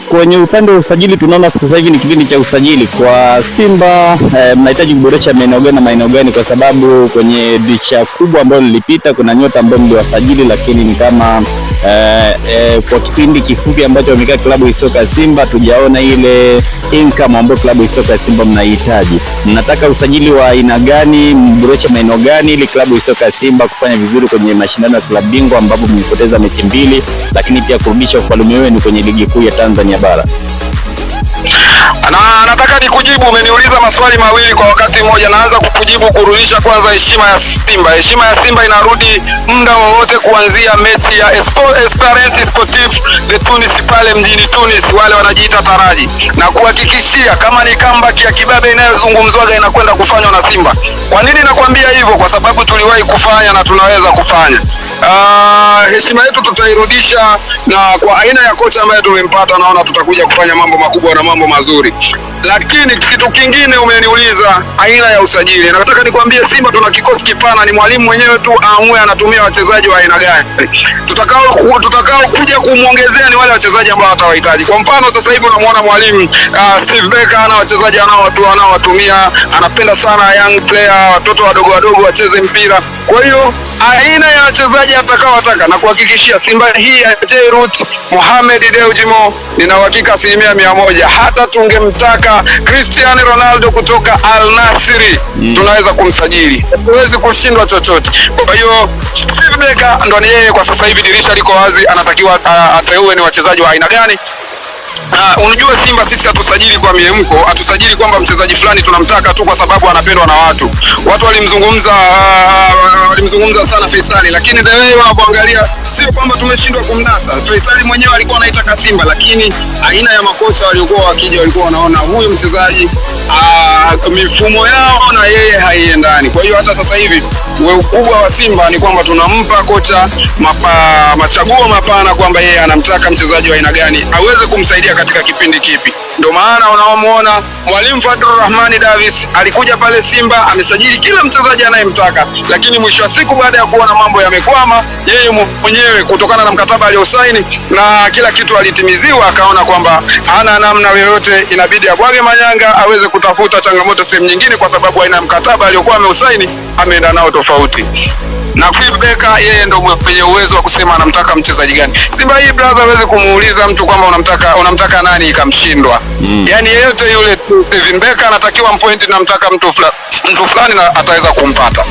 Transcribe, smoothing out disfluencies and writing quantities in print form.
kwenye upande wa usajili tunaona sasa hivi ni kipindi cha usajili kwa Simba. Mnahitaji kuboresha maeneo gani na maeneo gani? Kwa sababu kwenye dirisha kubwa ambalo lilipita kuna nyota ambao mliwasajili, lakini ni kama kwa kipindi kifupi ambacho wamekaa klabu ya soka ya Simba tujaona ile income ambayo klabu ya soka ya Simba mnahitaji. Mnataka usajili wa aina gani, mboreshe maeneo gani ili klabu ya soka ya Simba kufanya vizuri kwenye mashindano ya klabu bingwa ambapo mmepoteza mechi 2, lakini pia kurudisha ufalme wenu kwenye ligi kuu ya Tanzania bara? Nataka nikujibu, umeniuliza maswali mawili kwa wakati mmoja. Naanza kukujibu kurudisha kwanza heshima ya Simba. Heshima ya Simba inarudi muda wowote kuanzia mechi ya Esperance Sportive de Tunis pale mjini Tunis, wale wanajiita Taraji, na kuhakikishia kama ni comeback ya kibabe inayozungumzwa inakwenda kufanywa na Simba. Kwa nini nakwambia hivyo? Kwa sababu tuliwahi kufanya na tunaweza kufanya. Heshima yetu tutairudisha, na kwa aina ya kocha ambaye tumempata naona tutakuja kufanya mambo makubwa na mambo mazuri. Lakini kitu kingine umeniuliza aina ya usajili. Nataka nikwambie Simba tuna kikosi kipana, ni mwalimu mwenyewe tu aamue anatumia wachezaji wa aina gani. Tutakao kuja kumuongezea ni wale wachezaji ambao atawahitaji. Kwa mfano sasa hivi unamwona mwalimu Steve Becker ana wachezaji anaowatumia, anapenda sana young player, watoto wadogo wacheze mpira. Kwa hiyo aina ya wachezaji atakaowataka, na kuhakikishia Simba hii ya Jairut Mohamed Dewjimo nina uhakika 100% hata tungemtaka Cristiano Ronaldo kutoka Al Nassr tunaweza kumsajili, huwezi kushindwa chochote. Kwa hiyo Steve Becker ndo ni yeye kwa sasa hivi, dirisha liko wazi, anatakiwa ateue ni wachezaji wa aina gani. Unajua Simba sisi hatusajili kwa miemko, hatusajili kwamba mchezaji fulani tunamtaka tu kwa sababu anapendwa na watu. Watu walimzungumza sana Faisali, lakini the way wanapoangalia sio kwamba tumeshindwa kumnasa. Faisali mwenyewe alikuwa anaitaka Simba, lakini aina ya makocha waliokuwa wakija walikuwa wanaona huyu mchezaji mifumo yao na yeye haiendani. Kwa hiyo hata sasa hivi ukubwa wa Simba ni kwamba tunampa kocha machaguo mapana kwamba yeye anamtaka mchezaji wa aina gani aweze kumsaidia katika kipindi kipi. Ndio maana unaomuona mwalimu Fadlu Rahmani Davis alikuja pale Simba, amesajili kila mchezaji anayemtaka, lakini mwisho wa siku baada ya kuona mambo yamekwama, yeye mwenyewe kutokana na mkataba aliosaini na kila kitu alitimiziwa, akaona kwamba hana namna yoyote, inabidi abwage manyanga aweze kutafuta changamoto sehemu nyingine, kwa sababu aina mkataba aliokuwa ameusaini ameenda nao tofauti. Na Steve Becker yeye ndo mwenye uwezo wa kusema anamtaka mchezaji gani. Simba hii brother, hawezi kumuuliza mtu kwamba unamtaka nani ikamshindwa. Yani yeyote yule Steve Becker anatakiwa mpoint, namtaka mtu fulani na ataweza kumpata.